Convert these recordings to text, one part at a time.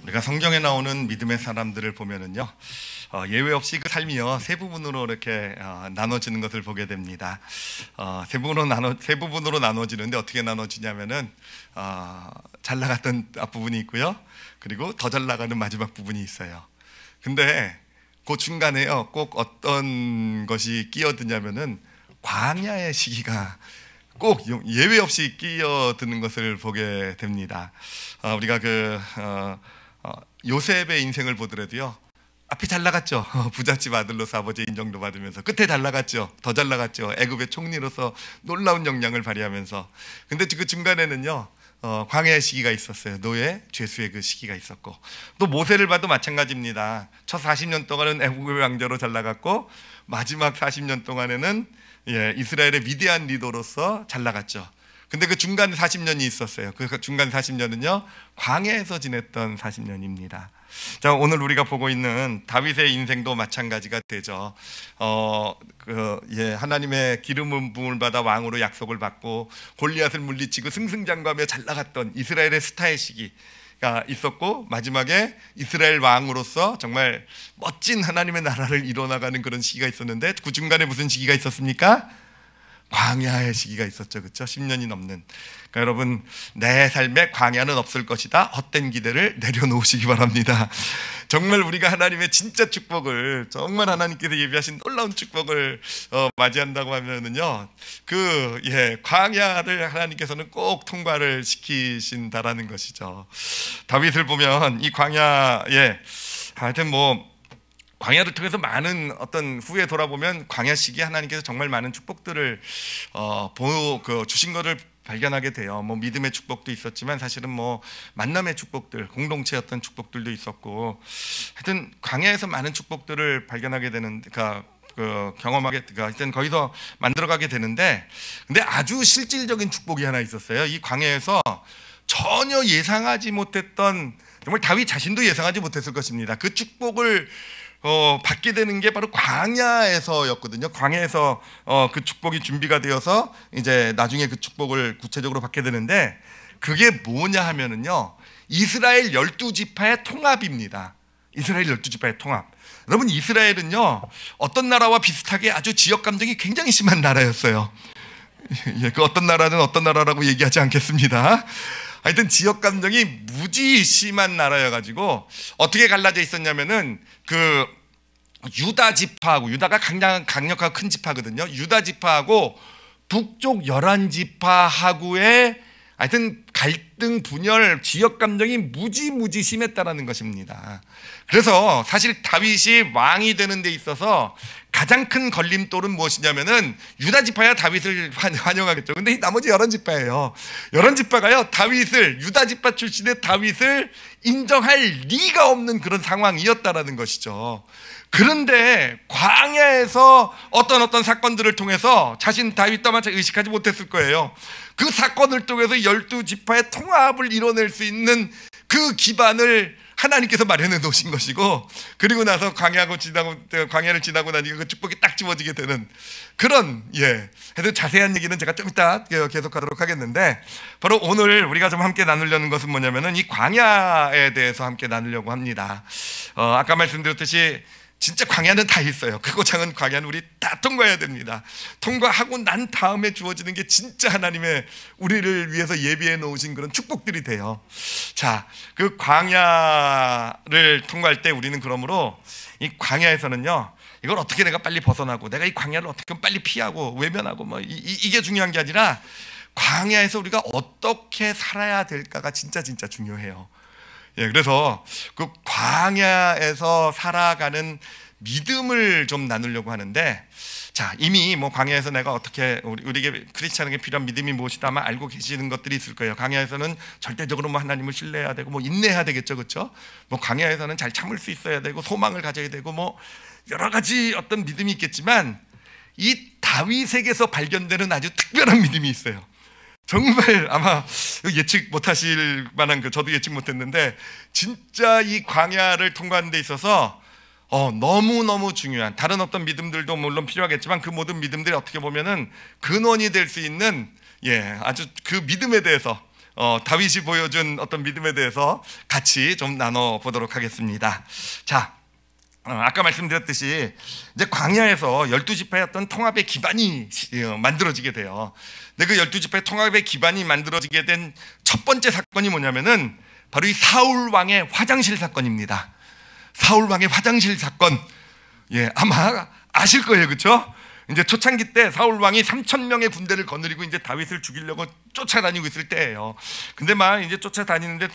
우리가 성경에 나오는 믿음의 사람들을 보면은요, 예외 없이 그 삶이요 세 부분으로 이렇게 나눠지는 것을 보게 됩니다. 세 부분으로 나눠지는데 어떻게 나눠지냐면은 잘 나갔던 앞부분이 있고요, 그리고 더 잘 나가는 마지막 부분이 있어요. 근데 그 중간에요 꼭 어떤 것이 끼어드냐면은 광야의 시기가 꼭 예외 없이 끼어드는 것을 보게 됩니다. 우리가 요셉의 인생을 보더라도요, 앞에 잘 나갔죠. 부잣집 아들로서 아버지의 인정도 받으면서 끝에 잘 나갔죠. 더 잘 나갔죠. 애굽의 총리로서 놀라운 역량을 발휘하면서. 근데 그 중간에는요, 광야의 시기가 있었어요. 노예, 죄수의 그 시기가 있었고, 또 모세를 봐도 마찬가지입니다. 첫 40년 동안은 애국의 왕자로 잘 나갔고, 마지막 40년 동안에는 이스라엘의 위대한 리더로서 잘 나갔죠. 근데 그 중간 40년이 있었어요. 그 중간 40년은요 광야에서 지냈던 40년입니다. 자, 오늘 우리가 보고 있는 다윗의 인생도 마찬가지가 되죠. 하나님의 기름 부음을 받아 왕으로 약속을 받고 골리앗을 물리치고 승승장구하며 잘 나갔던 이스라엘의 스타의 시기가 있었고, 마지막에 이스라엘 왕으로서 정말 멋진 하나님의 나라를 이뤄나가는 그런 시기가 있었는데, 그 중간에 무슨 시기가 있었습니까? 광야의 시기가 있었죠. 그렇죠? 10년이 넘는. 그러니까 여러분, 내 삶에 광야는 없을 것이다. 헛된 기대를 내려놓으시기 바랍니다. 정말 우리가 하나님의 진짜 축복을, 정말 하나님께서 예비하신 놀라운 축복을 맞이한다고 하면은요, 광야를 하나님께서는 꼭 통과를 시키신다라는 것이죠. 다윗을 보면 이 광야에 하여튼 광야를 통해서 많은 어떤 후에 돌아보면 광야 시기에 하나님께서 정말 많은 축복들을 주신 것을 발견하게 돼요. 믿음의 축복도 있었지만 사실은 만남의 축복들, 공동체였던 축복들도 있었고, 하여튼 광야에서 많은 축복들을 발견하게 되는, 경험하게, 하여튼 거기서 만들어가게 되는데, 근데 아주 실질적인 축복이 하나 있었어요. 이 광야에서 전혀 예상하지 못했던, 정말 다윗 자신도 예상하지 못했을 것입니다. 그 축복을 받게 되는 게 바로 광야에서였거든요. 광야에서 그 축복이 준비가 되어서 이제 나중에 그 축복을 구체적으로 받게 되는데, 그게 뭐냐 하면은요, 이스라엘 12지파의 통합입니다. 이스라엘 12지파의 통합. 여러분, 이스라엘은요 어떤 나라와 비슷하게 아주 지역 감정이 굉장히 심한 나라였어요. 그 어떤 나라는 어떤 나라라고 얘기하지 않겠습니다. 하여튼 지역 감정이 무지 심한 나라여가지고 어떻게 갈라져 있었냐면은 유다 지파하고, 유다가 강력하고 큰 지파거든요. 유다 지파하고 북쪽 11지파하고의 하여튼 갈등, 분열, 지역 감정이 무지 심했다라는 것입니다. 그래서 사실 다윗이 왕이 되는 데 있어서 가장 큰 걸림돌은 무엇이냐면은 유다 지파야 다윗을 환영하겠죠. 근데 이 나머지 11지파예요. 11지파가요 유다 지파 출신의 다윗을 인정할 리가 없는 그런 상황이었다라는 것이죠. 그런데 광야에서 어떤 사건들을 통해서 자신 다윗도 마찬가지 의식하지 못했을 거예요. 그 사건을 통해서 12지파의 통합을 이뤄낼 수 있는 그 기반을 하나님께서 마련해 놓으신 것이고, 그리고 나서 광야를 지나고 나니까 그 축복이 딱 집어지게 되는 그런, 해도 자세한 얘기는 제가 좀 이따 계속하도록 하겠는데, 바로 오늘 우리가 좀 함께 나누려는 것은 뭐냐면은 이 광야에 대해서 함께 나누려고 합니다. 아까 말씀드렸듯이 진짜 광야는 다 있어요. 크고 작은 광야는 우리 다 통과해야 됩니다. 통과하고 난 다음에 주어지는 게 진짜 하나님의 우리를 위해서 예비해 놓으신 그런 축복들이 돼요. 자, 그 광야를 통과할 때 우리는 그러므로 이 광야에서는요, 이걸 어떻게 내가 빨리 벗어나고, 내가 이 광야를 어떻게 빨리 피하고 외면하고 이게 중요한 게 아니라, 광야에서 우리가 어떻게 살아야 될까가 진짜 중요해요. 그래서 그 광야에서 살아가는 믿음을 좀 나누려고 하는데, 자, 이미 광야에서 내가 어떻게 우리에게 크리스찬에게 필요한 믿음이 무엇이다 아마 알고 계시는 것들이 있을 거예요. 광야에서는 절대적으로 하나님을 신뢰해야 되고 인내해야 되겠죠, 그렇죠? 광야에서는 잘 참을 수 있어야 되고 소망을 가져야 되고 여러 가지 어떤 믿음이 있겠지만, 이 다윗에게서 발견되는 아주 특별한 믿음이 있어요. 정말 아마 예측 못하실 만한, 저도 예측 못했는데, 진짜 이 광야를 통과하는 데 있어서 너무너무 중요한, 다른 어떤 믿음들도 물론 필요하겠지만 그 모든 믿음들이 어떻게 보면은 근원이 될 수 있는 아주 그 믿음에 대해서 다윗이 보여준 어떤 믿음에 대해서 같이 좀 나눠보도록 하겠습니다. 자, 아까 말씀드렸듯이 이제 광야에서 12지파의 어떤 통합의 기반이 만들어지게 돼요. 근데 그 12지파의 통합의 기반이 만들어지게 된 첫 번째 사건이 뭐냐면은 바로 이 사울 왕의 화장실 사건입니다. 사울 왕의 화장실 사건. 예, 아마 아실 거예요, 그렇죠? 이제 초창기 때 사울 왕이 3,000명의 군대를 거느리고 이제 다윗을 죽이려고 쫓아다니고 있을 때예요. 근데 막 이제 쫓아다니는데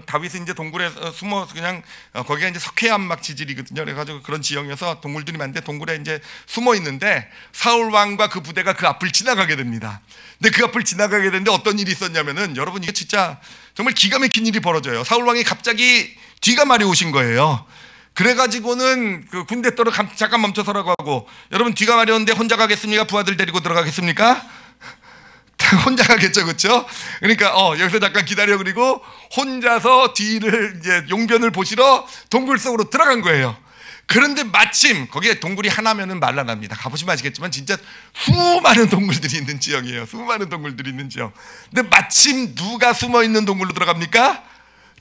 다윗은 이제 동굴에 숨어서 그냥 거기가 이제 석회암 막 지질이거든요. 그래가지고 그런 지형이어서 동굴들이 많은데 동굴에 이제 숨어 있는데 사울 왕과 그 부대가 그 앞을 지나가게 됩니다. 근데 그 앞을 지나가게 되는데 어떤 일이 있었냐면은 여러분 이게 진짜 정말 기가 막힌 일이 벌어져요. 사울 왕이 갑자기 뒤가 마려우신 거예요. 그래가지고는 그 군대 떠러 잠깐 멈춰서라고 하고, 여러분 뒤가 마려운데 혼자 가겠습니까? 부하들 데리고 들어가겠습니까? 혼자 가겠죠, 그렇죠? 그러니까 여기서 잠깐 기다려. 그리고 혼자서 뒤를 이제 용변을 보시러 동굴 속으로 들어간 거예요. 그런데 마침 거기에 동굴이 하나면은 말라납니다. 가보시면 아시겠지만 진짜 수많은 동굴들이 있는 지역이에요. 수많은 동굴들이 있는 지역. 근데 마침 누가 숨어 있는 동굴로 들어갑니까?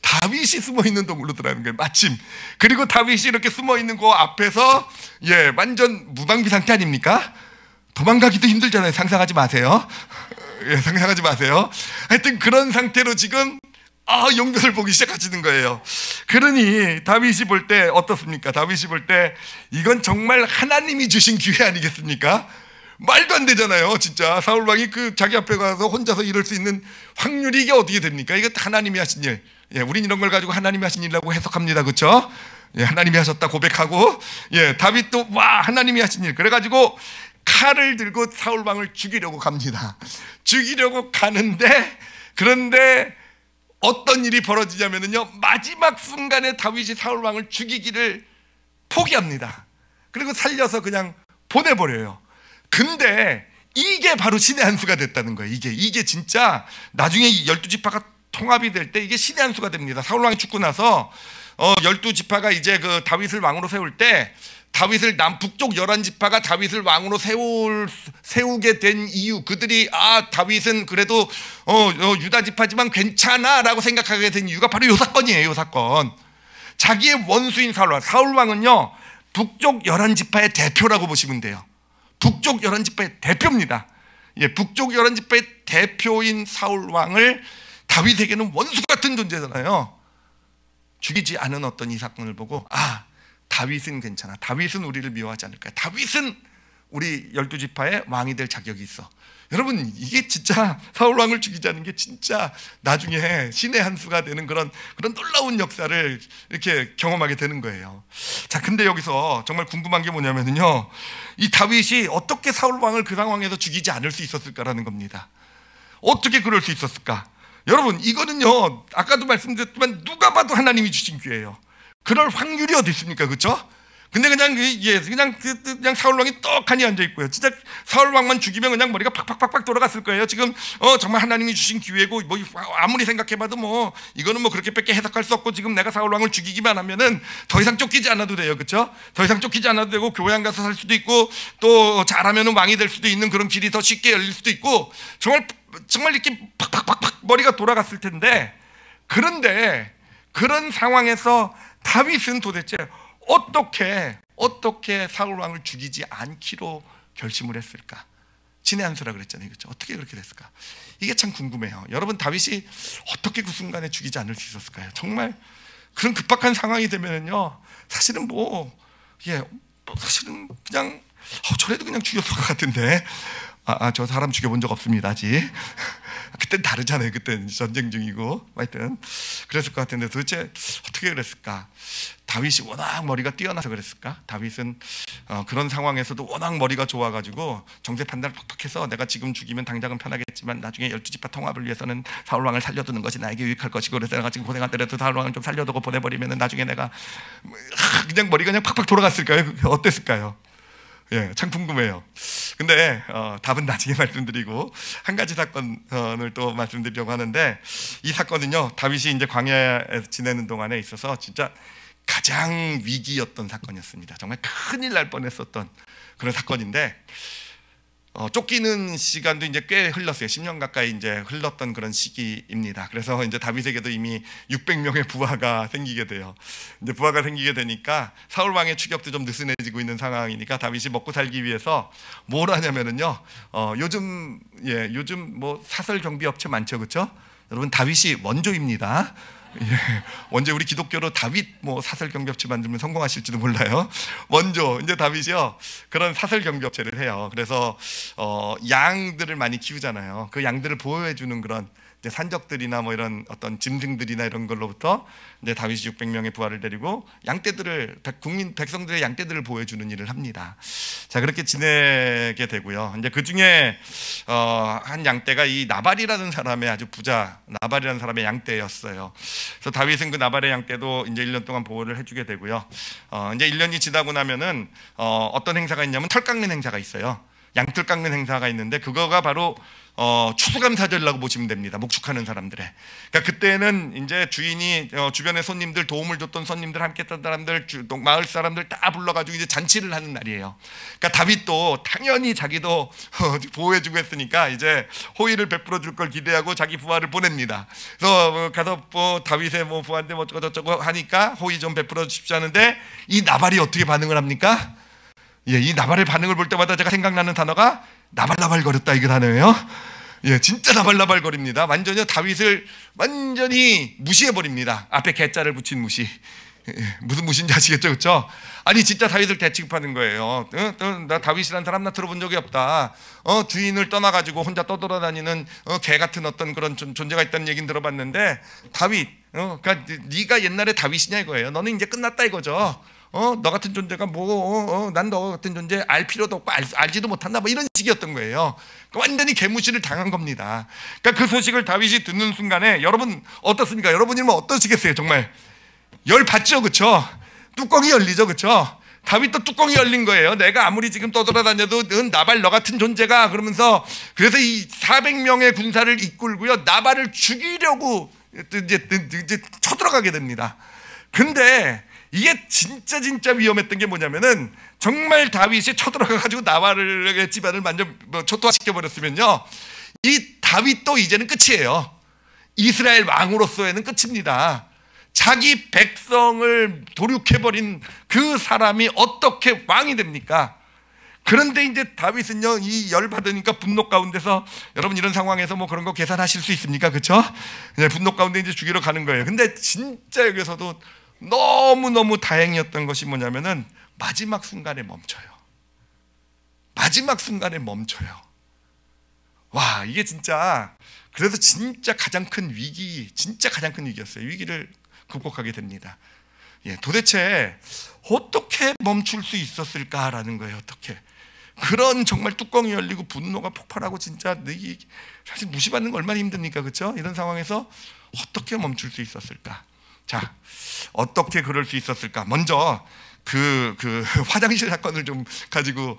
다윗이 숨어 있는 동굴로 들어가는 거예요. 마침. 그리고 다윗이 이렇게 숨어 있는 그 앞에서 완전 무방비 상태 아닙니까? 도망가기도 힘들잖아요. 상상하지 마세요. 상상하지 마세요. 하여튼 그런 상태로 지금 용변을 보기 시작하시는 거예요. 그러니 다윗이 볼 때 어떻습니까? 다윗이 볼 때 이건 정말 하나님이 주신 기회 아니겠습니까? 말도 안 되잖아요. 진짜 사울 왕이 그 자기 앞에 가서 혼자서 이럴 수 있는 확률이 이게 어떻게 됩니까? 이거 하나님이 하신 일. 우린 이런 걸 가지고 하나님이 하신 일이라고 해석합니다. 그렇죠? 하나님이 하셨다 고백하고, 다윗도 와 하나님이 하신 일. 그래가지고 칼을 들고 사울 왕을 죽이려고 갑니다. 죽이려고 가는데, 그런데 어떤 일이 벌어지냐면요, 마지막 순간에 다윗이 사울 왕을 죽이기를 포기합니다. 그리고 살려서 그냥 보내버려요. 근데 이게 바로 신의 한 수가 됐다는 거예요. 이게 진짜 나중에 12지파가 통합이 될 때 이게 신의 한 수가 됩니다. 사울 왕이 죽고 나서 12지파가 이제 그 다윗을 왕으로 세울 때, 다윗을 남북쪽 11지파가 다윗을 왕으로 세우게 된 이유, 그들이 다윗은 그래도 유다 지파지만 괜찮아 라고 생각하게 된 이유가 바로 이 사건이에요. 이 사건. 자기의 원수인 사울 왕은요 북쪽 11지파의 대표라고 보시면 돼요. 북쪽 11지파의 대표입니다. 북쪽 11지파의 대표인 사울 왕을 다윗에게는 원수 같은 존재잖아요. 죽이지 않은 어떤 이 사건을 보고 다윗은 괜찮아. 다윗은 우리를 미워하지 않을 거야. 다윗은 우리 12지파의 왕이 될 자격이 있어. 여러분 이게 진짜 사울 왕을 죽이지 않은 게 진짜 나중에 신의 한 수가 되는 그런 놀라운 역사를 이렇게 경험하게 되는 거예요. 자, 근데 여기서 정말 궁금한 게 뭐냐면요, 이 다윗이 어떻게 사울 왕을 그 상황에서 죽이지 않을 수 있었을까라는 겁니다. 어떻게 그럴 수 있었을까? 여러분 이거는요 아까도 말씀드렸지만 누가 봐도 하나님이 주신 기회예요. 그럴 확률이 어디 있습니까? 그렇죠? 근데 그냥 사울 왕이 떡하니 앉아 있고요. 진짜 사울 왕만 죽이면 그냥 머리가 팍팍팍팍 돌아갔을 거예요. 지금 정말 하나님이 주신 기회고 뭐 아무리 생각해봐도 뭐 이거는 뭐 그렇게밖에 해석할 수 없고, 지금 내가 사울 왕을 죽이기만 하면은 더 이상 쫓기지 않아도 돼요. 그렇죠? 더 이상 쫓기지 않아도 되고 교회 안 가서 살 수도 있고, 또 잘하면은 왕이 될 수도 있는 그런 길이 더 쉽게 열릴 수도 있고, 정말 이렇게 팍팍팍팍 머리가 돌아갔을 텐데, 그런데 그런 상황에서 다윗은 도대체 어떻게 사울 왕을 죽이지 않기로 결심을 했을까? 신의 한 수라 그랬잖아요. 그렇죠? 어떻게 그렇게 됐을까? 이게 참 궁금해요. 여러분 다윗이 어떻게 그 순간에 죽이지 않을 수 있었을까요? 정말 그런 급박한 상황이 되면은요, 사실은 사실은 그냥 저래도 그냥 죽였을 것 같은데, 저 사람 죽여본 적 없습니다 아직. 그땐 다르잖아요. 그땐 전쟁 중이고. 하여튼 그랬을 것 같은데 도대체 어떻게 그랬을까? 다윗이 워낙 머리가 뛰어나서 그랬을까? 다윗은 그런 상황에서도 워낙 머리가 좋아가지고 정세 판단을 팍팍해서 내가 지금 죽이면 당장은 편하겠지만 나중에 12지파 통합을 위해서는 사울 왕을 살려두는 것이 나에게 유익할 것이고, 그래서 내가 지금 고생하더라도 사울 왕을 좀 살려두고 보내버리면 나중에 내가 그냥 머리가 그냥 팍팍 돌아갔을까요? 어땠을까요? 참 궁금해요. 근데 답은 나중에 말씀드리고, 한 가지 사건을 또 말씀드리려고 하는데, 이 사건은요 다윗이 이제 광야에 지내는 동안에 있어서 진짜 가장 위기였던 사건이었습니다. 정말 큰일 날 뻔했었던 그런 사건인데, 쫓기는 시간도 이제 꽤 흘렀어요. 10년 가까이 이제 흘렀던 그런 시기입니다. 그래서 이제 다윗에게도 이미 600명의 부하가 생기게 돼요. 이제 부하가 생기게 되니까 사울 왕의 추격도 좀 느슨해지고 있는 상황이니까 다윗이 먹고 살기 위해서 뭘 하냐면은요, 요즘 뭐 사설 경비 업체 많죠, 그렇죠? 여러분, 다윗이 원조입니다. 원조, 우리 기독교로 다윗 뭐 사설 경비업체 만들면 성공하실지도 몰라요. 원조, 이제 다윗이요 그런 사설 경비업체를 해요. 그래서 양들을 많이 키우잖아요. 그 양들을 보호해 주는 그런 이제 산적들이나 뭐 이런 어떤 짐승들이나 이런 걸로부터 이제 다윗이 600명의 부하를 데리고 양떼들을, 국민 백성들의 양떼들을 보호해 주는 일을 합니다. 자, 그렇게 지내게 되고요. 이제 그 중에 한 양떼가 이 나발이라는 사람의 아주 부자 나발이라는 사람의 양떼였어요. 그래서 다윗은 그 나발의 양떼도 이제 1년 동안 보호를 해주게 되고요. 이제 1년이 지나고 나면은 어떤 행사가 있냐면 털 깎는 행사가 있어요. 양털 깎는 행사가 있는데 그거가 바로 추수감사절이라고 보시면 됩니다. 목축하는 사람들의. 그러니까 그때는 이제 주인이 주변에 손님들, 도움을 줬던 손님들, 함께했던 사람들, 마을 사람들 다 불러가지고 이제 잔치를 하는 날이에요. 그러니까 다윗도 당연히 자기도 보호해주고 했으니까 이제 호의를 베풀어 줄 걸 기대하고 자기 부하를 보냅니다. 그래서 가서 다윗의 뭐 부하인데 뭐 저쩌고 하니까 호의 좀 베풀어 주십시오 하는데 이 나발이 어떻게 반응을 합니까? 이 나발의 반응을 볼 때마다 제가 생각나는 단어가 나발나발거렸다, 이게 단어예요. 진짜 나발나발거립니다. 완전히 다윗을 완전히 무시해버립니다. 앞에 개자를 붙인 무시. 무슨 무시인지 아시겠죠, 그렇죠? 아니 진짜 다윗을 대취급하는 거예요. 나 다윗이란 사람 나 들어본 적이 없다. 주인을 떠나가지고 혼자 떠돌아다니는 개 같은 어떤 그런 존재가 있다는 얘기는 들어봤는데 다윗, 그러니까 네가 옛날에 다윗이냐 이거예요. 너는 이제 끝났다 이거죠. 너 같은 존재가 난 너 같은 존재 알 필요도 없고 알지도 못한다, 뭐 이런 식이었던 거예요. 완전히 개무시를 당한 겁니다. 그러니까 그 소식을 다윗이 듣는 순간에 여러분 어떻습니까? 여러분이면 어떠시겠어요? 정말 열 받죠, 그렇죠? 뚜껑이 열리죠, 그렇죠? 다윗도 뚜껑이 열린 거예요. 내가 아무리 지금 떠돌아다녀도 나발 너 같은 존재가, 그러면서 그래서 이 400명의 군사를 이끌고요 나발을 죽이려고 이제 쳐들어가게 됩니다. 근데 이게 진짜 위험했던 게 뭐냐면은 정말 다윗이 쳐들어가가지고 나발의 집안을 완전 초토화시켜 버렸으면요, 이 다윗도 이제는 끝이에요. 이스라엘 왕으로서에는 끝입니다. 자기 백성을 도륙해버린 그 사람이 어떻게 왕이 됩니까? 그런데 이제 다윗은요, 이 열 받으니까 분노 가운데서, 여러분 이런 상황에서 뭐 그런 거 계산하실 수 있습니까? 그렇죠? 분노 가운데 이제 죽이러 가는 거예요. 근데 진짜 여기서도 너무너무 다행이었던 것이 뭐냐면은 마지막 순간에 멈춰요. 마지막 순간에 멈춰요. 와, 이게 진짜, 그래서 진짜 가장 큰 위기, 진짜 가장 큰 위기였어요. 위기를 극복하게 됩니다. 도대체 어떻게 멈출 수 있었을까라는 거예요. 어떻게 그런 정말 뚜껑이 열리고 분노가 폭발하고 진짜 사실 무시받는 거 얼마나 힘듭니까, 그렇죠? 이런 상황에서 어떻게 멈출 수 있었을까? 자, 어떻게 그럴 수 있었을까? 먼저 그 화장실 사건을 좀 가지고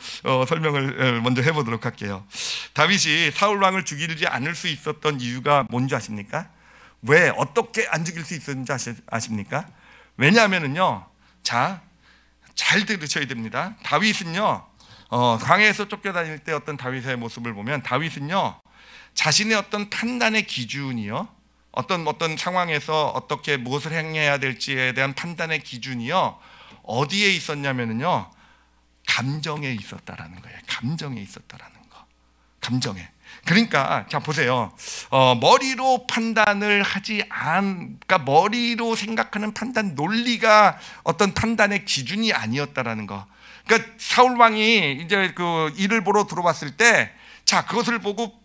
설명을 먼저 해보도록 할게요. 다윗이 사울 왕을 죽이지 않을 수 있었던 이유가 뭔지 아십니까? 왜 어떻게 안 죽일 수 있었는지 아십니까? 왜냐하면은요, 자, 잘 들으셔야 됩니다. 다윗은요, 광야에서 쫓겨다닐 때 어떤 다윗의 모습을 보면 다윗은요, 자신의 어떤 판단의 기준이요, 어떤 상황에서 어떻게 무엇을 행해야 될지에 대한 판단의 기준이요, 어디에 있었냐면은요, 감정에 있었다라는 거예요. 감정에 있었다라는 거. 감정에. 그러니까 자 보세요. 머리로 판단을 하지 그러니까 머리로 생각하는 판단, 논리가 어떤 판단의 기준이 아니었다라는 거. 그러니까 사울 왕이 이제 그 일을 보러 들어왔을 때, 자 그것을 보고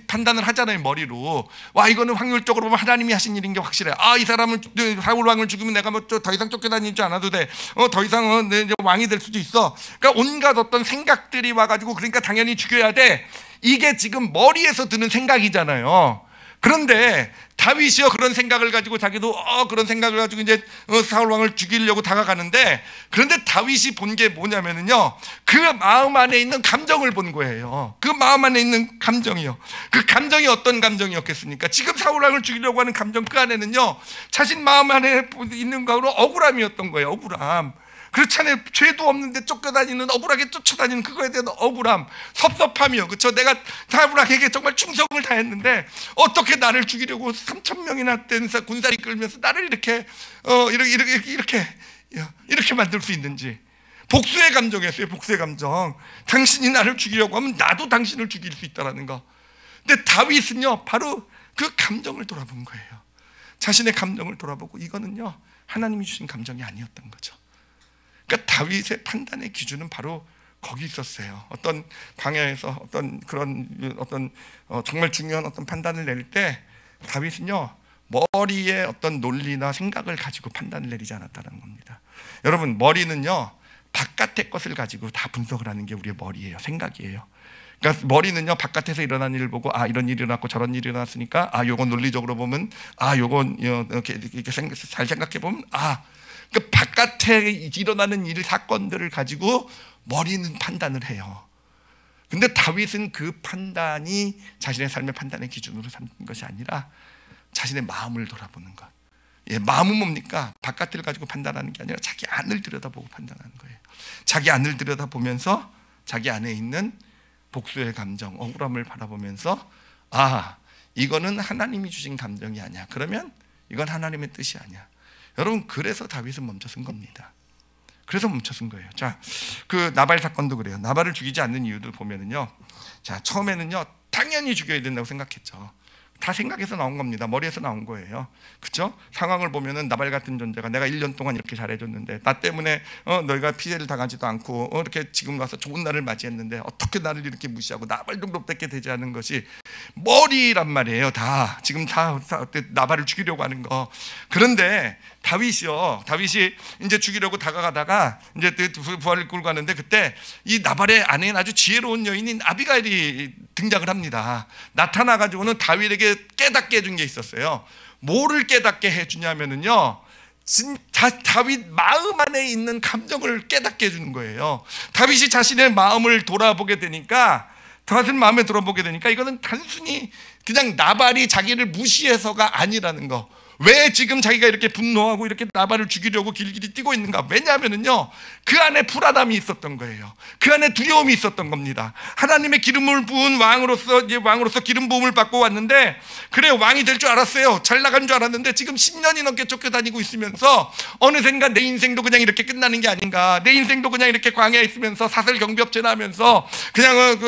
판단을 하잖아요, 머리로. 와, 이거는 확률적으로 보면 하나님이 하신 일인 게 확실해. 아, 이 사람을 사울 왕을 죽이면 내가 뭐 더 이상 쫓겨다니지 않아도 돼. 더 이상 내 왕이 될 수도 있어. 그러니까 온갖 어떤 생각들이 와가지고, 그러니까 당연히 죽여야 돼. 이게 지금 머리에서 드는 생각이잖아요. 그런데 다윗이요, 그런 생각을 가지고 자기도 그런 생각을 가지고 이제 사울 왕을 죽이려고 다가가는데, 그런데 다윗이 본 게 뭐냐면은요, 그 마음 안에 있는 감정을 본 거예요. 그 마음 안에 있는 감정이요. 그 감정이 어떤 감정이었겠습니까? 지금 사울 왕을 죽이려고 하는 감정 그 안에는요, 자신 마음 안에 있는 거로 억울함이었던 거예요. 억울함. 그렇잖아요. 죄도 없는데 쫓겨다니는, 억울하게 쫓아다니는 그거에 대한 억울함, 섭섭함이요. 그렇죠? 내가 다브락에게 정말 충성을 다했는데 어떻게 나를 죽이려고 3,000명이나 된 군사를 끌면서 나를 이렇게 이렇게 만들 수 있는지. 복수의 감정이었어요. 복수의 감정. 당신이 나를 죽이려고 하면 나도 당신을 죽일 수 있다는 거. 근데 다윗은요, 바로 그 감정을 돌아본 거예요. 자신의 감정을 돌아보고 이거는요, 하나님이 주신 감정이 아니었던 거죠. 그러니까 다윗의 판단의 기준은 바로 거기 있었어요. 어떤 광야에서 어떤 그런 정말 중요한 어떤 판단을 낼 때 다윗은요, 머리에 어떤 논리나 생각을 가지고 판단을 내리지 않았다는 겁니다. 여러분, 머리는요, 바깥의 것을 가지고 다 분석을 하는 게 우리의 머리예요. 생각이에요. 그러니까 머리는요, 바깥에서 일어난 일을 보고 이런 일이 일어났고 저런 일이 일어났으니까 요건 논리적으로 보면 요건 이렇게 잘 생각해 보면 그 바깥에 일어나는 일, 사건들을 가지고 머리는 판단을 해요. 근데 다윗은 그 판단이 자신의 삶의 판단의 기준으로 삼는 것이 아니라 자신의 마음을 돌아보는 것. 마음은 뭡니까? 바깥을 가지고 판단하는 게 아니라 자기 안을 들여다보고 판단하는 거예요. 자기 안을 들여다보면서 자기 안에 있는 복수의 감정, 억울함을 바라보면서 이거는 하나님이 주신 감정이 아니야. 그러면 이건 하나님의 뜻이 아니야. 여러분, 그래서 다윗은 멈춰선 겁니다. 그래서 멈춰선 거예요. 자, 그 나발 사건도 그래요. 나발을 죽이지 않는 이유들 보면은요, 자, 처음에는요, 당연히 죽여야 된다고 생각했죠. 다 생각해서 나온 겁니다. 머리에서 나온 거예요. 그렇죠? 상황을 보면은 나발 같은 존재가 내가 1년 동안 이렇게 잘해줬는데 나 때문에 너희가 피해를 당하지도 않고 이렇게 지금 와서 좋은 날을 맞이했는데 어떻게 나를 이렇게 무시하고 나발 정도밖에 되지 않은 것이 머리란 말이에요. 다 지금 다 나발을 죽이려고 하는 거. 그런데 다윗이 이제 죽이려고 다가가다가 이제 부하를 끌고 가는데 그때 이 나발의 아내인 아주 지혜로운 여인인 아비가일이 등장을 합니다. 나타나가지고는 다윗에게 깨닫게 해준 게 있었어요. 뭐를 깨닫게 해주냐면은요, 다윗 마음 안에 있는 감정을 깨닫게 해주는 거예요. 다윗이 자신의 마음을 돌아보게 되니까, 자신 마음에 돌아보게 되니까 이거는 단순히 그냥 나발이 자기를 무시해서가 아니라는 거. 왜 지금 자기가 이렇게 분노하고 이렇게 나발을 죽이려고 길길이 뛰고 있는가? 왜냐하면은요, 그 안에 불안함이 있었던 거예요. 그 안에 두려움이 있었던 겁니다. 하나님의 기름을 부은 왕으로서 기름 부음을 받고 왔는데, 그래, 왕이 될 줄 알았어요. 잘 나간 줄 알았는데 지금 10년이 넘게 쫓겨다니고 있으면서 어느샌가 내 인생도 그냥 이렇게 끝나는 게 아닌가? 내 인생도 그냥 이렇게 광야에 있으면서 사슬 경비업체나 하면서 그냥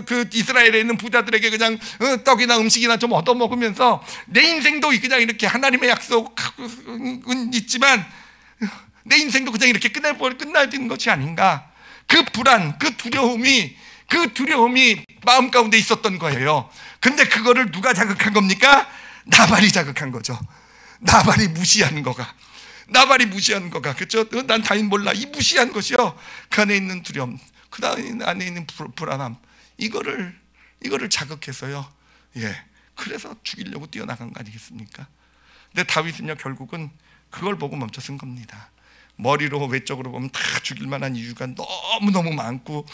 그 이스라엘에 있는 부자들에게 그냥 떡이나 음식이나 좀 얻어먹으면서 내 인생도 그냥 이렇게 하나님의 약속은 있지만 내 인생도 그냥 이렇게 끝나야 되는 것이 아닌가. 그 불안, 그 두려움이 마음 가운데 있었던 거예요. 근데 그거를 누가 자극한 겁니까? 나발이 자극한 거죠. 나발이 무시한 거가. 그렇죠? 난 다윗 몰라. 이 무시한 것이요, 그 안에 있는 두려움, 그 안에 있는 불안함, 이거를 자극해서요, 그래서 죽이려고 뛰어나간 거 아니겠습니까? 근데 다윗은요, 결국은 그걸 보고 멈춰선 겁니다. 머리로 외적으로 보면 다 죽일 만한 이유가 너무너무 많고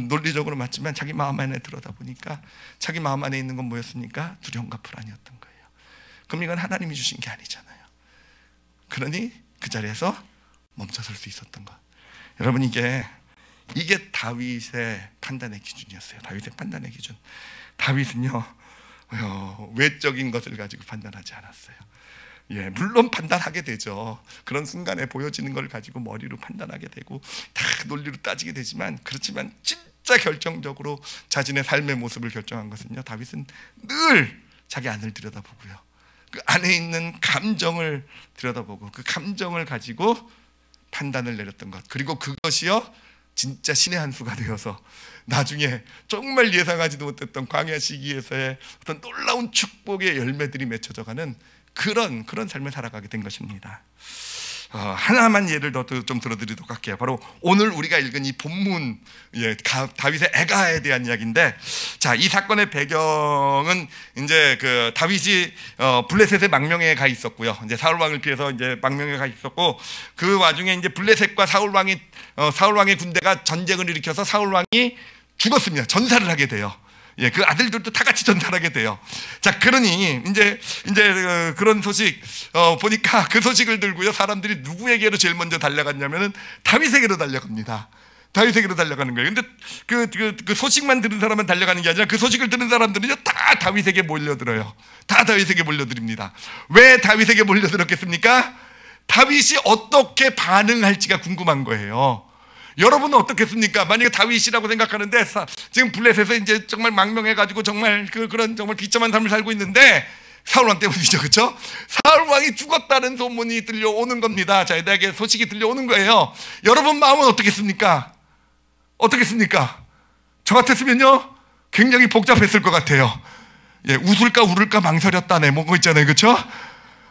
논리적으로 맞지만 자기 마음 안에 들여다보니까 자기 마음 안에 있는 건 뭐였습니까? 두려움과 불안이었던 거예요. 그럼 이건 하나님이 주신 게 아니잖아요. 그러니 그 자리에서 멈춰설 수 있었던 것. 여러분, 이게 다윗의 판단의 기준이었어요. 다윗의 판단의 기준. 다윗은요, 외적인 것을 가지고 판단하지 않았어요. 물론 판단하게 되죠. 그런 순간에 보여지는 걸 가지고 머리로 판단하게 되고 다 논리로 따지게 되지만, 그렇지만 진짜 결정적으로 자신의 삶의 모습을 결정한 것은요, 다윗은 늘 자기 안을 들여다보고요, 그 안에 있는 감정을 들여다보고 그 감정을 가지고 판단을 내렸던 것. 그리고 그것이요, 진짜 신의 한 수가 되어서 나중에 정말 예상하지도 못했던 광야 시기에서의 어떤 놀라운 축복의 열매들이 맺혀져가는 그런 삶을 살아가게 된 것입니다. 하나만 예를 더 좀 들어드리도록 할게요. 바로 오늘 우리가 읽은 이 본문, 다윗의 애가에 대한 이야기인데, 자, 이 사건의 배경은 이제 그 다윗이 블레셋의 망명에 가 있었고요. 이제 사울 왕을 피해서 이제 망명에 가 있었고, 그 와중에 이제 블레셋과 사울 왕의 군대가 전쟁을 일으켜서 사울 왕이 죽었습니다. 전사를 하게 돼요. 예, 그 아들들도 다 같이 전달하게 돼요. 자, 그러니 이제 그런 소식 보니까 그 소식을 들고요, 사람들이 누구에게로 제일 먼저 달려갔냐면은 다윗에게로 달려갑니다. 다윗에게로 달려가는 거예요. 근데 그 소식만 들은 사람은 달려가는 게 아니라 그 소식을 들은 사람들은요, 다 다윗에게 몰려들어요. 다 다윗에게 몰려드립니다. 왜 다윗에게 몰려들었겠습니까? 다윗이 어떻게 반응할지가 궁금한 거예요. 여러분은 어떻겠습니까? 만약에 다윗이라고 생각하는데 지금 블레셋에서 이제 정말 망명해가지고 정말 그런 정말 비참한 삶을 살고 있는데 사울왕 때문이죠, 그렇죠? 사울왕이 죽었다는 소문이 들려오는 겁니다. 자기에게 소식이 들려오는 거예요. 여러분 마음은 어떻겠습니까? 어떻겠습니까? 저 같았으면요, 굉장히 복잡했을 것 같아요. 예, 웃을까 울을까 망설였다네, 뭐 그거 있잖아요, 그렇죠?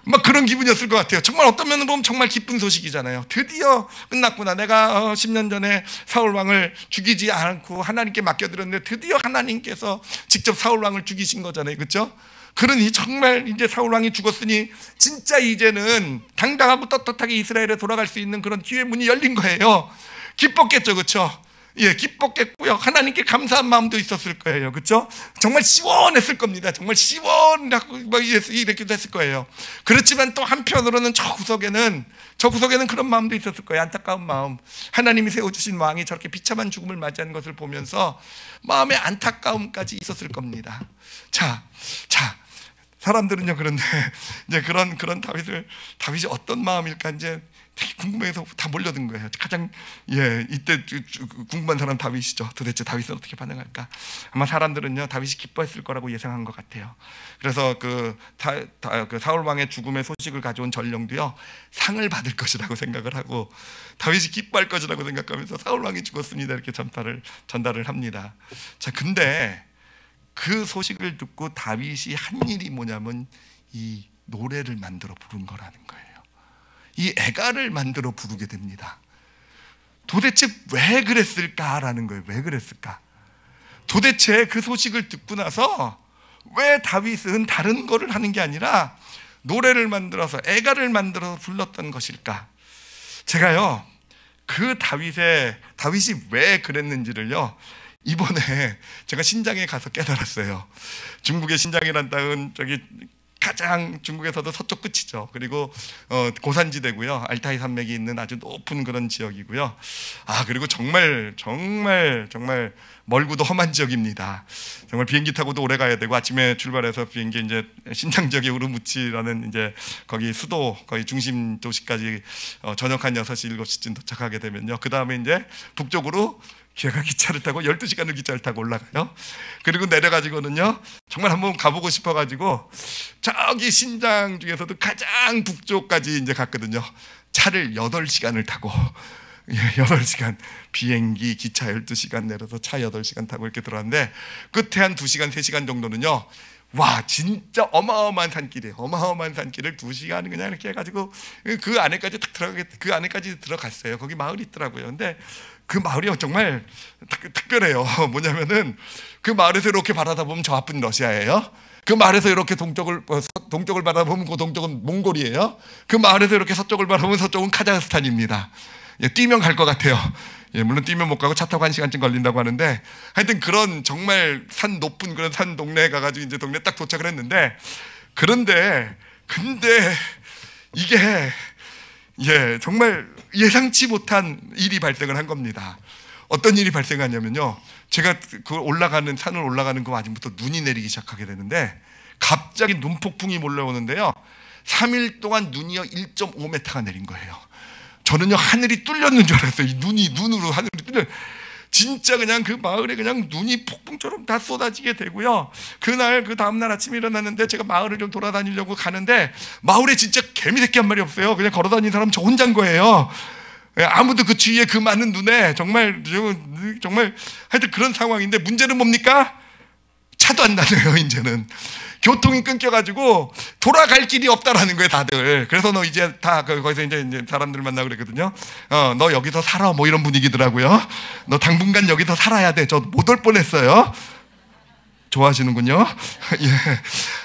막 그런 기분이었을 것 같아요. 정말 어떤 면으로 보면 정말 기쁜 소식이잖아요. 드디어 끝났구나. 내가 10년 전에 사울왕을 죽이지 않고 하나님께 맡겨드렸는데 드디어 하나님께서 직접 사울왕을 죽이신 거잖아요, 그렇죠? 그러니 정말 이제 사울왕이 죽었으니 진짜 이제는 당당하고 떳떳하게 이스라엘에 돌아갈 수 있는 그런 기회 문이 열린 거예요. 기뻤겠죠, 그렇죠? 예, 기뻤겠고요. 하나님께 감사한 마음도 있었을 거예요, 그렇죠? 정말 시원했을 겁니다. 정말 시원하고 막 이렇게도 했을 거예요. 그렇지만 또 한편으로는 저 구석에는 그런 마음도 있었을 거예요. 안타까운 마음. 하나님이 세워주신 왕이 저렇게 비참한 죽음을 맞이하는 것을 보면서 마음의 안타까움까지 있었을 겁니다. 자, 사람들은요, 그런데 이제 그런 다윗이 어떤 마음일까 이제 되게 궁금해서 다 몰려든 거예요. 가장 이때 궁금한 사람 다윗이죠. 도대체 다윗은 어떻게 반응할까? 아마 사람들은요, 다윗이 기뻐했을 거라고 예상한 것 같아요. 그래서 그 사울 왕의 죽음의 소식을 가져온 전령도요, 상을 받을 것이라고 생각을 하고 다윗이 기뻐할 것이라고 생각하면서 사울 왕이 죽었습니다 이렇게 전달을 합니다. 자, 근데 그 소식을 듣고 다윗이 한 일이 뭐냐면 이 노래를 만들어 부른 거라는 거예요. 이 애가를 만들어 부르게 됩니다. 도대체 왜 그랬을까라는 거예요. 왜 그랬을까? 도대체 그 소식을 듣고 나서 왜 다윗은 다른 거를 하는 게 아니라 노래를 만들어서 애가를 만들어서 불렀던 것일까? 제가요, 그 다윗이 왜 그랬는지를요, 이번에 제가 신장에 가서 깨달았어요. 중국의 신장이란 땅은 가장 중국에서도 서쪽 끝이죠. 그리고 고산지대고요. 알타이 산맥이 있는 아주 높은 그런 지역이고요. 그리고 정말 멀고도 험한 지역입니다. 정말 비행기 타고도 오래 가야 되고, 아침에 출발해서 비행기 이제 신장 지역의 우르무치라는 이제 거기 수도 거의 중심 도시까지 저녁 한 6시 7시쯤 도착하게 되면요, 그 다음에 이제 북쪽으로 제가 기차를 타고 12시간을 기차를 타고 올라가요. 그리고 내려가지고는요, 정말 한번 가보고 싶어가지고 저기 신장 중에서도 가장 북쪽까지 이제 갔거든요. 차를 8시간을 타고, 8시간 비행기 기차 12시간 내려서 차 8시간 타고 이렇게 들어왔는데, 끝에 한 2시간 3시간 정도는요, 와, 진짜 어마어마한 산길이에요. 어마어마한 산길을 2시간 그냥 이렇게 해가지고 그 안에까지 들어갔어요. 거기 마을이 있더라고요. 근데 그 마을이 정말 특별해요. 뭐냐면은 그 마을에서 이렇게 바라다보면 저 앞은 러시아예요. 그 마을에서 이렇게 동쪽을 바라보면 그 동쪽은 몽골이에요. 그 마을에서 이렇게 서쪽을 바라보면 서쪽은 카자흐스탄입니다. 뛰면 갈 것 같아요. 물론 뛰면 못 가고 차 타고 1시간쯤 걸린다고 하는데, 하여튼 그런 정말 산 높은 그런 산 동네에 가가지고 이제 동네 딱 도착을 했는데, 근데 이게 정말 예상치 못한 일이 발생을 한 겁니다. 어떤 일이 발생하냐면요, 제가 산을 올라가는 그 와중부터 눈이 내리기 시작하게 되는데, 갑자기 눈폭풍이 몰려오는데요, 3일 동안 눈이요 1.5m가 내린 거예요. 저는요, 하늘이 뚫렸는 줄 알았어요. 눈으로 하늘이 뚫려. 진짜 그냥 그 마을에 그냥 눈이 폭풍처럼 다 쏟아지게 되고요. 그 다음날 아침에 일어났는데, 제가 마을을 좀 돌아다니려고 가는데 마을에 진짜 개미 새끼 한 마리 없어요. 그냥 걸어다니는 사람 저 혼자인 거예요. 아무도 그 주위에 그 많은 눈에 정말 하여튼 그런 상황인데, 문제는 뭡니까? 차도 안 다녀요. 이제는 교통이 끊겨가지고 돌아갈 길이 없다라는 거예요, 다들. 그래서 너 이제 다 거기서 이제 사람들 만나고 그랬거든요. 너 여기서 살아, 뭐 이런 분위기더라고요. 너 당분간 여기서 살아야 돼. 저 못 올 뻔했어요. 좋아하시는군요. 예.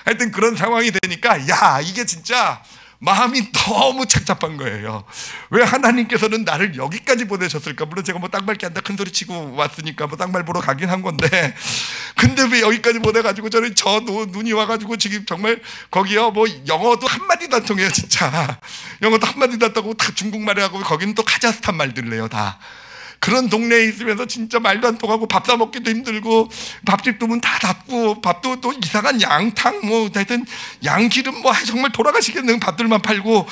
하여튼 그런 상황이 되니까, 야, 이게 진짜 마음이 너무 착잡한 거예요. 왜 하나님께서는 나를 여기까지 보내셨을까? 물론 제가 뭐 땅 밟기 한다 큰 소리 치고 왔으니까 뭐 땅 밟으러 가긴 한 건데, 근데 왜 여기까지 보내가지고 저는 저 눈이 와가지고 지금 정말 거기요 뭐 영어도 한마디도 안 통해요. 진짜 영어도 한마디도 안 통하고 다 중국말을 하고, 거기는 또 카자흐스탄 말들 해요. 다 그런 동네에 있으면서 진짜 말도 안 통하고 밥 사 먹기도 힘들고, 밥집도 문 다 닫고, 밥도 또 이상한 양탕 뭐 하여튼 양기름 뭐 정말 돌아가시겠는 밥들만 팔고,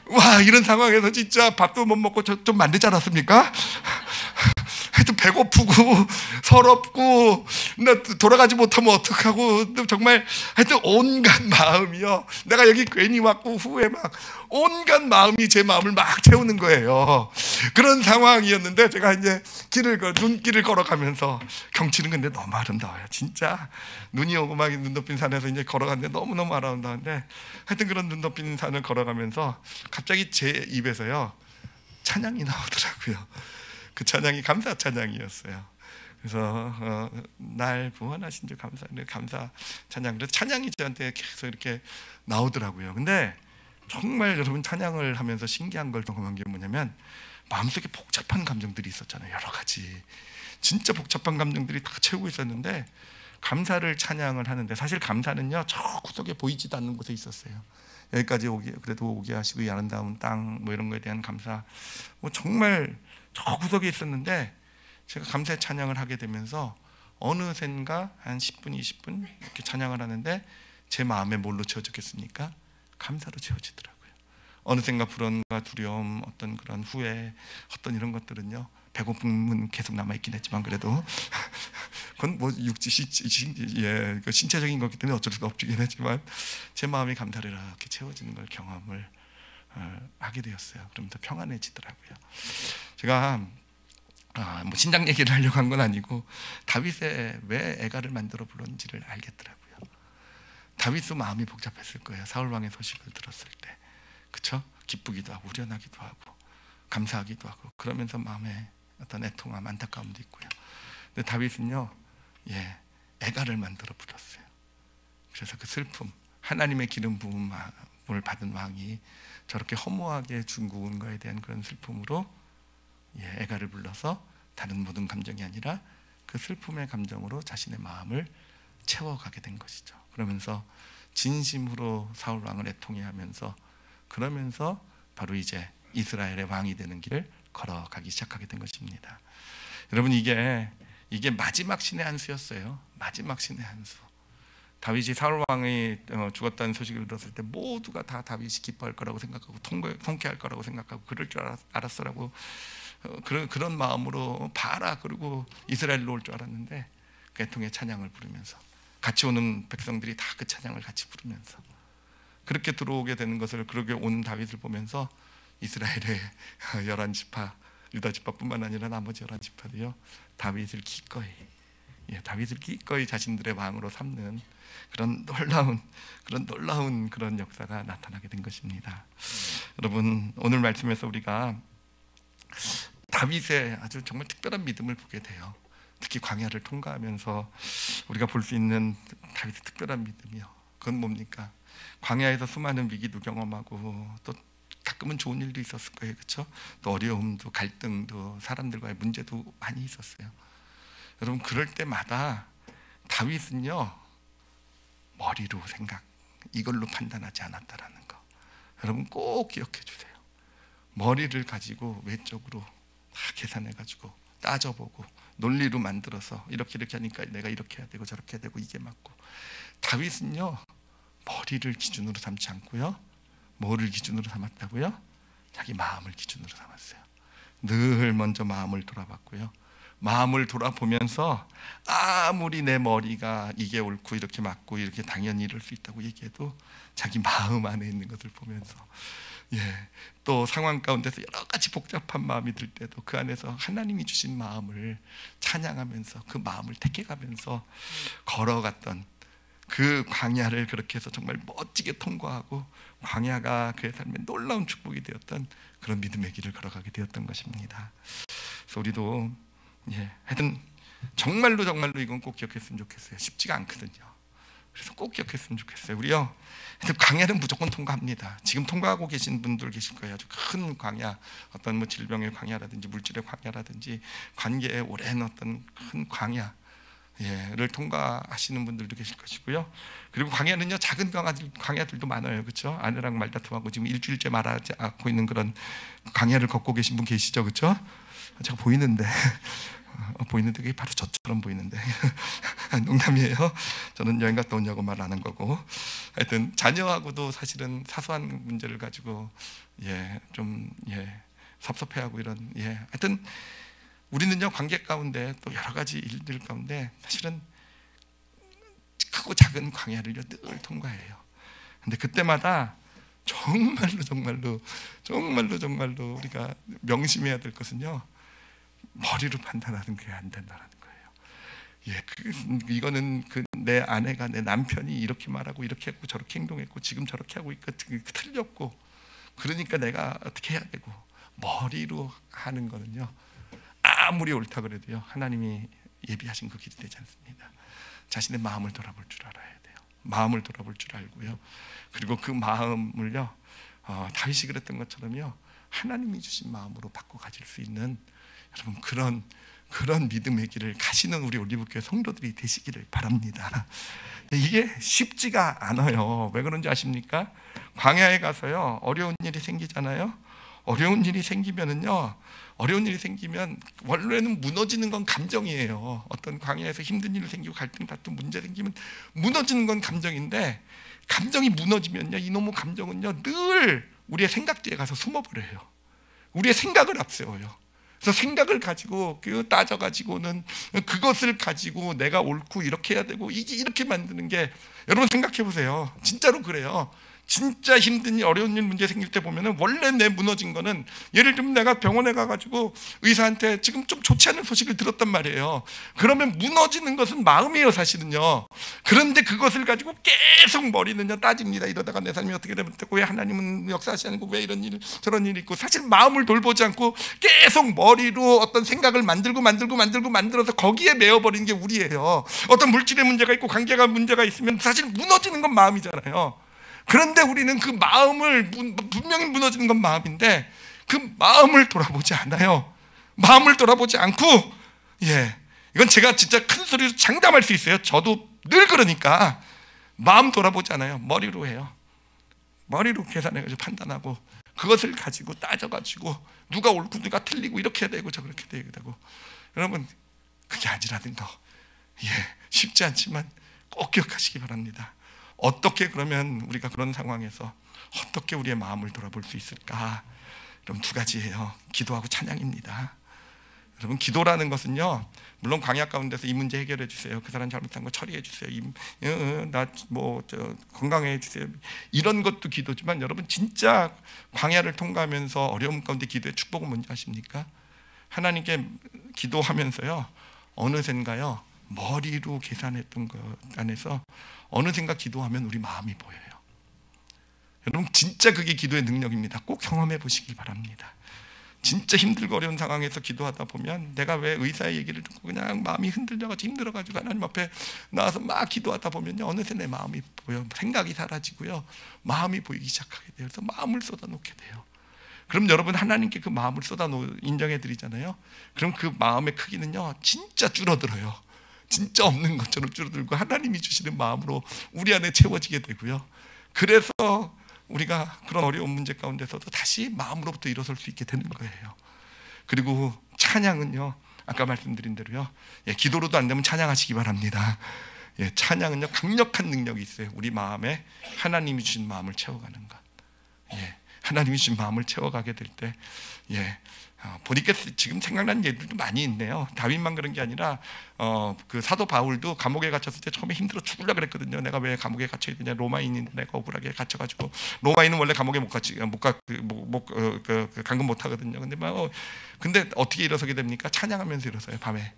와, 이런 상황에서 진짜 밥도 못 먹고 좀 만들지 않았습니까? 하여튼 배고프고 서럽고, 나 돌아가지 못하면 어떡하고, 정말 하여튼 온갖 마음이요, 내가 여기 괜히 왔고 후에 막 온갖 마음이 제 마음을 막 채우는 거예요. 그런 상황이었는데, 제가 이제 눈길을 걸어가면서, 경치는 근데 너무 아름다워요. 진짜 눈이 오고 막 눈 덮인 산에서 이제 걸어가는데 너무너무 아름다운데, 하여튼 그런 눈 덮인 산을 걸어가면서 갑자기 제 입에서요 찬양이 나오더라고요. 그 찬양이 감사 찬양이었어요. 그래서 날 구원하신 줄 감사 찬양. 그래서 찬양이 저한테 계속 이렇게 나오더라고요. 근데 정말 여러분, 찬양을 하면서 신기한 걸 경험한 게 뭐냐면, 마음속에 복잡한 감정들이 있었잖아요. 여러 가지 진짜 복잡한 감정들이 다 채우고 있었는데, 감사를 찬양을 하는데, 사실 감사는요 저 구석에 보이지도 않는 곳에 있었어요. 여기까지 그래도 오게 하시고 이 아름다운 땅 뭐 이런 거에 대한 감사, 뭐 정말 저 구석에 있었는데, 제가 감사의 찬양을 하게 되면서 어느샌가 한 10분 20분 이렇게 찬양을 하는데, 제 마음에 뭘로 채워졌겠습니까? 감사로 채워지더라고요. 어느샌가 불안과 두려움, 어떤 그런 후회, 어떤 이런 것들은요, 배고픔은 계속 남아있긴 했지만 그래도 그건 뭐 그 신체적인 거기 때문에 어쩔 수가 없긴 했지만, 제 마음이 감사를 이렇게 채워지는 걸 경험을 하게 되었어요. 그러면서 평안해지더라고요. 제가 뭐 신장 얘기를 하려고 한 건 아니고, 다윗의 왜 애가를 만들어 불렀는지를 알겠더라고요. 다윗도 마음이 복잡했을 거예요. 사울 왕의 소식을 들었을 때, 그렇죠? 기쁘기도 하고 후련하기도 하고 감사하기도 하고, 그러면서 마음에 어떤 애통함, 안타까움도 있고요. 근데 다윗은요, 애가를 만들어 불렀어요. 그래서 그 슬픔, 하나님의 기름 부음을 받은 왕이 저렇게 허무하게 죽은 거에 대한 그런 슬픔으로 애가를 불러서, 다른 모든 감정이 아니라 그 슬픔의 감정으로 자신의 마음을 채워가게 된 것이죠. 그러면서 진심으로 사울 왕을 애통해하면서, 그러면서 바로 이제 이스라엘의 왕이 되는 길을 걸어가기 시작하게 된 것입니다. 여러분, 이게 마지막 신의 한 수였어요. 마지막 신의 한 수. 다윗이 사울 왕이 죽었다는 소식을 들었을 때 모두가 다 다윗이 기뻐할 거라고 생각하고 통쾌할 거라고 생각하고, 그럴 줄 알았어라고 그런 마음으로 봐라, 그리고 이스라엘로 올 줄 알았는데, 그 애통의 찬양을 부르면서, 같이 오는 백성들이 다 그 찬양을 같이 부르면서 그렇게 들어오게 되는 것을, 그렇게 온 다윗을 보면서 이스라엘의 11지파, 유다 지파뿐만 아니라 나머지 11지파도요 다윗을 기꺼이 자신들의 왕으로 삼는 그런 놀라운 그런 역사가 나타나게 된 것입니다. 여러분, 오늘 말씀에서 우리가 다윗의 아주 정말 특별한 믿음을 보게 돼요. 특히 광야를 통과하면서 우리가 볼 수 있는 다윗의 특별한 믿음이요. 그건 뭡니까? 광야에서 수많은 위기도 경험하고, 또 가끔은 좋은 일도 있었을 거예요, 그렇죠? 또 어려움도, 갈등도, 사람들과의 문제도 많이 있었어요. 여러분, 그럴 때마다 다윗은요, 머리로 이걸로 판단하지 않았다라는 거, 여러분 꼭 기억해 주세요. 머리를 가지고 외적으로 다 계산해가지고 따져보고 논리로 만들어서 이렇게 하니까 내가 이렇게 해야 되고 저렇게 해야 되고 이게 맞고. 다윗은요, 머리를 기준으로 삼지 않고요, 뭐를 기준으로 삼았다고요? 자기 마음을 기준으로 삼았어요. 늘 먼저 마음을 돌아봤고요, 마음을 돌아보면서 아무리 내 머리가 이게 옳고 이렇게 맞고 이렇게 당연히 이럴 수 있다고 얘기해도, 자기 마음 안에 있는 것을 보면서, 또 상황 가운데서 여러 가지 복잡한 마음이 들 때도 그 안에서 하나님이 주신 마음을 찬양하면서 그 마음을 택해가면서 걸어갔던 그 광야를, 그렇게 해서 정말 멋지게 통과하고 광야가 그의 삶에 놀라운 축복이 되었던 그런 믿음의 길을 걸어가게 되었던 것입니다. 그래서 우리도 하여튼 정말로 이건 꼭 기억했으면 좋겠어요. 쉽지가 않거든요. 그래서 꼭 기억했으면 좋겠어요. 우리요, 광야는 무조건 통과합니다. 지금 통과하고 계신 분들 계실 거예요. 아주 큰 광야, 어떤 뭐 질병의 광야라든지 물질의 광야라든지 관계의 오랜 어떤 큰 광야를 통과하시는 분들도 계실 것이고요. 그리고 광야는요, 작은 광야들도 많아요. 그렇죠? 아내랑 말다툼하고 지금 일주일째 말하지 않고 있는 그런 광야를 걷고 계신 분 계시죠? 그렇죠? 제가 보이는데 보이는데 그게 바로 저처럼 보이는데 농담이에요. 저는 여행 갔다 오냐고 말 안 한 거고, 하여튼 자녀하고도 사실은 사소한 문제를 가지고 좀 섭섭해하고 이런 하여튼 우리는요, 관계 가운데 또 여러 가지 일들 가운데 사실은 크고 작은 광야를요 늘 통과해요. 근데 그때마다 정말로 우리가 명심해야 될 것은요, 머리로 판단하는 게 안 된다는 거예요. 이거는 내 아내가, 내 남편이 이렇게 말하고 이렇게 했고 저렇게 행동했고 지금 저렇게 하고 있고 틀렸고, 그러니까 내가 어떻게 해야 되고, 머리로 하는 거는요, 아무리 옳다 그래도요, 하나님이 예비하신 그 길이 되지 않습니다. 자신의 마음을 돌아볼 줄 알아야 돼요. 마음을 돌아볼 줄 알고요. 그리고 그 마음을요, 다윗이 그랬던 것처럼요, 하나님이 주신 마음으로 바꿔 가질 수 있는, 여러분, 그런 믿음의 길을 가시는 우리 올리브교회 성도들이 되시기를 바랍니다. 이게 쉽지가 않아요. 왜 그런지 아십니까? 광야에 가서요, 어려운 일이 생기잖아요. 어려운 일이 생기면 원래는 무너지는 건 감정이에요. 어떤 광야에서 힘든 일 생기고 갈등, 다툼, 문제 생기면 무너지는 건 감정인데, 감정이 무너지면요, 이놈의 감정은요 늘 우리의 생각 뒤에 가서 숨어버려요. 우리의 생각을 앞세워요. 그래서 생각을 가지고 따져가지고는 그것을 가지고 내가 옳고 이렇게 해야 되고 이렇게 만드는 게, 여러분 생각해 보세요. 진짜로 그래요. 진짜 힘든 일, 어려운 일, 문제 생길 때 보면은 원래 내 무너진 거는, 예를 들면 내가 병원에 가가지고 의사한테 지금 좀 좋지 않은 소식을 들었단 말이에요. 그러면 무너지는 것은 마음이에요, 사실은요. 그런데 그것을 가지고 계속 머리는요 따집니다. 이러다가 내 삶이 어떻게 되면 되고, 왜 하나님은 역사하시지 않고 왜 이런 일 저런 일이 있고, 사실 마음을 돌보지 않고 계속 머리로 어떤 생각을 만들어서 거기에 매여버리는 게 우리예요. 어떤 물질의 문제가 있고 관계가 문제가 있으면 사실 무너지는 건 마음이잖아요. 그런데 우리는 그 마음을, 분명히 무너지는 건 마음인데 그 마음을 돌아보지 않아요. 마음을 돌아보지 않고, 이건 제가 진짜 큰 소리로 장담할 수 있어요. 저도 늘 그러니까 마음 돌아보지 않아요. 머리로 해요. 머리로 계산해가지고 판단하고, 그것을 가지고 따져가지고 누가 옳고 누가 틀리고 이렇게 해야 되고 저렇게 해야 되고. 여러분, 그게 아니라는 거 쉽지 않지만 꼭 기억하시기 바랍니다. 어떻게 그러면 우리가 그런 상황에서 어떻게 우리의 마음을 돌아볼 수 있을까? 여러분, 두 가지예요. 기도하고 찬양입니다. 여러분, 기도라는 것은요, 물론 광야 가운데서 이 문제 해결해 주세요, 그 사람 잘못한 거 처리해 주세요, 건강해 주세요, 이런 것도 기도지만, 여러분 진짜 광야를 통과하면서 어려움 가운데 기도의 축복은 뭔지 아십니까? 하나님께 기도하면서요, 어느샌가요 머리로 계산했던 것 안에서 어느샌가 기도하면 우리 마음이 보여요. 여러분, 진짜 그게 기도의 능력입니다. 꼭 경험해 보시기 바랍니다. 진짜 힘들고 어려운 상황에서 기도하다 보면, 내가 왜 의사의 얘기를 듣고 그냥 마음이 흔들려가지고 힘들어가지고 하나님 앞에 나와서 막 기도하다 보면요, 어느새 내 마음이 보여. 생각이 사라지고요, 마음이 보이기 시작하게 돼요. 그래서 마음을 쏟아놓게 돼요. 그럼 여러분, 하나님께 그 마음을 인정해 드리잖아요. 그럼 그 마음의 크기는요 진짜 줄어들어요. 진짜 없는 것처럼 줄어들고 하나님이 주시는 마음으로 우리 안에 채워지게 되고요. 그래서 우리가 그런 어려운 문제 가운데서도 다시 마음으로부터 일어설 수 있게 되는 거예요. 그리고 찬양은요, 아까 말씀드린 대로요, 기도로도 안 되면 찬양하시기 바랍니다. 찬양은요 강력한 능력이 있어요. 우리 마음에 하나님이 주신 마음을 채워가는 것. 하나님이 주신 마음을 채워가게 될 때, 보니까 지금 생각나는 예들도 많이 있네요. 다윗만 그런 게 아니라 그 사도 바울도 감옥에 갇혔을 때 처음에 힘들어 죽으려고 그랬거든요. 내가 왜 감옥에 갇혀 있느냐, 로마인인데 내가 억울하게 갇혀가지고. 로마인은 원래 감옥에 감금 못 하거든요. 근데 어떻게 일어서게 됩니까? 찬양하면서 일어서요. 밤에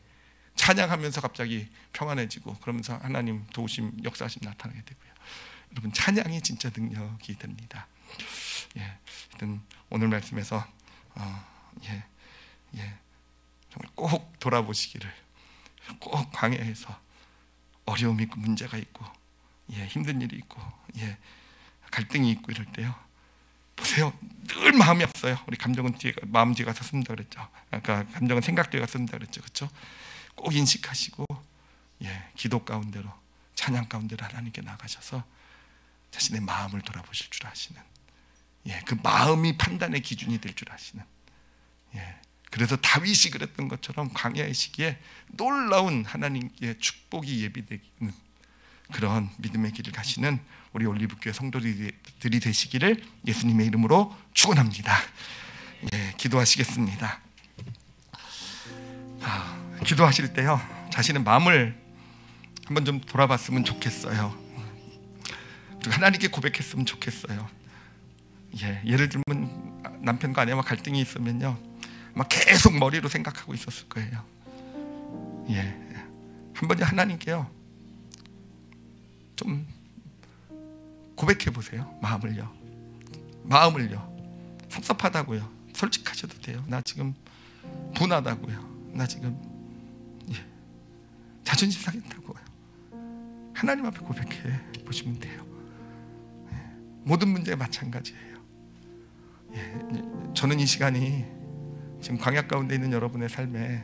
찬양하면서 갑자기 평안해지고, 그러면서 하나님 도우심, 역사하심 나타나게 되고요. 여러분, 찬양이 진짜 능력이 됩니다. 하여튼 오늘 말씀에서 정말 꼭 돌아보시기를, 꼭 광야에서 어려움이 있고 문제가 있고 힘든 일이 있고 갈등이 있고 이럴 때요, 보세요. 늘 마음이 없어요. 우리 감정은 마음 뒤에 가서 쓴다 그랬죠. 아까 감정은 생각 뒤에 가서 쓴다 그랬죠. 그렇죠? 꼭 인식하시고 기도 가운데로, 찬양 가운데로 하나님께 나가셔서 자신의 마음을 돌아보실 줄 아시는, 그 마음이 판단의 기준이 될 줄 아시는, 그래서 다윗이 그랬던 것처럼 광야의 시기에 놀라운 하나님께 축복이 예비되는 그런 믿음의 길을 가시는 우리 올리브교회 성도들이 되시기를 예수님의 이름으로 축원합니다. 기도하시겠습니다. 기도하실 때요, 자신의 마음을 한번 좀 돌아봤으면 좋겠어요. 그리고 하나님께 고백했으면 좋겠어요. 예를 들면 남편과 아내와 갈등이 있으면요, 막 계속 머리로 생각하고 있었을 거예요. 한번 하나님께요 좀 고백해 보세요. 마음을요. 섭섭하다고요. 솔직하셔도 돼요. 나 지금 분하다고요. 나 지금 자존심 상했다고요. 하나님 앞에 고백해 보시면 돼요. 모든 문제에 마찬가지예요. 저는 이 시간이 지금 광야 가운데 있는 여러분의 삶에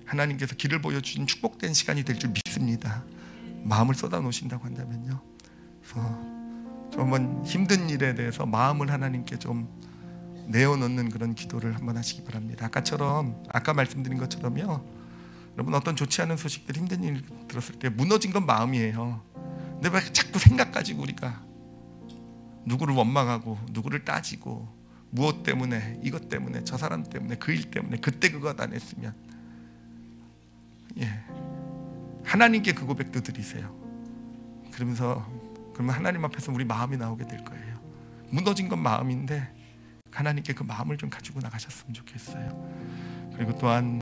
하나님께서 길을 보여주신 축복된 시간이 될 줄 믿습니다. 마음을 쏟아 놓으신다고 한다면요, 그래서 좀 한번 힘든 일에 대해서 마음을 하나님께 좀 내어놓는 그런 기도를 한번 하시기 바랍니다. 아까 말씀드린 것처럼요, 여러분 어떤 좋지 않은 소식들, 힘든 일 들었을 때 무너진 건 마음이에요. 근데 왜 자꾸 생각 가지고 우리가 누구를 원망하고 누구를 따지고 무엇 때문에, 이것 때문에, 저 사람 때문에, 그 일 때문에, 그때 그거 안 했으면, 하나님께 그 고백도 드리세요. 그러면 하나님 앞에서 우리 마음이 나오게 될 거예요. 무너진 건 마음인데 하나님께 그 마음을 좀 가지고 나가셨으면 좋겠어요. 그리고 또한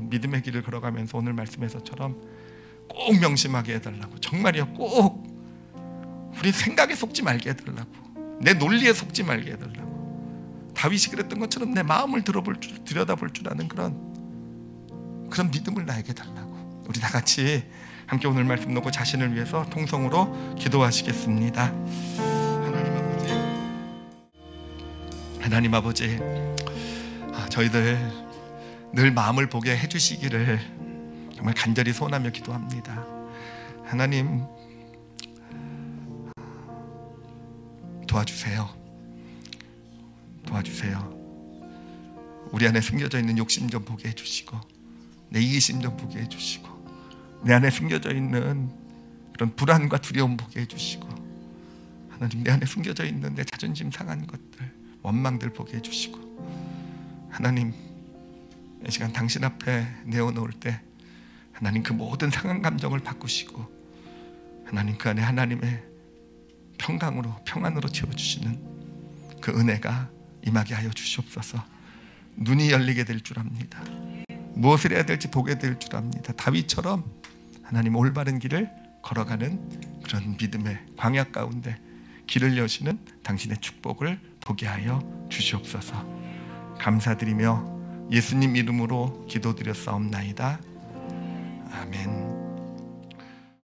믿음의 길을 걸어가면서 오늘 말씀에서처럼 꼭 명심하게 해달라고, 정말이요, 꼭 우리 생각에 속지 말게 해달라고, 내 논리에 속지 말게 해달라고. 다윗이 그랬던 것처럼 내 마음을 들여다볼 줄 아는 그런 믿음을 나에게 달라고. 우리 다 같이 함께 오늘 말씀 놓고 자신을 위해서 통성으로 기도하시겠습니다. 하나님 아버지, 저희들 늘 마음을 보게 해주시기를 정말 간절히 소원하며 기도합니다. 하나님 도와주세요. 우리 안에 숨겨져 있는 욕심 좀 보게 해주시고, 내 이기심 좀 보게 해주시고, 내 안에 숨겨져 있는 그런 불안과 두려움 보게 해주시고, 하나님 내 안에 숨겨져 있는 내 자존심 상한 것들, 원망들 보게 해주시고, 하나님 이 시간 당신 앞에 내어놓을 때 하나님 그 모든 상한 감정을 바꾸시고, 하나님 그 안에 하나님의 평안으로 채워주시는 그 은혜가 임하게 하여 주시옵소서. 눈이 열리게 될 줄 압니다. 무엇을 해야 될지 보게 될 줄 압니다. 다윗처럼 하나님 올바른 길을 걸어가는 그런 믿음의 광야 가운데 길을 여시는 당신의 축복을 보게 하여 주시옵소서. 감사드리며 예수님 이름으로 기도드렸사옵나이다. 아멘.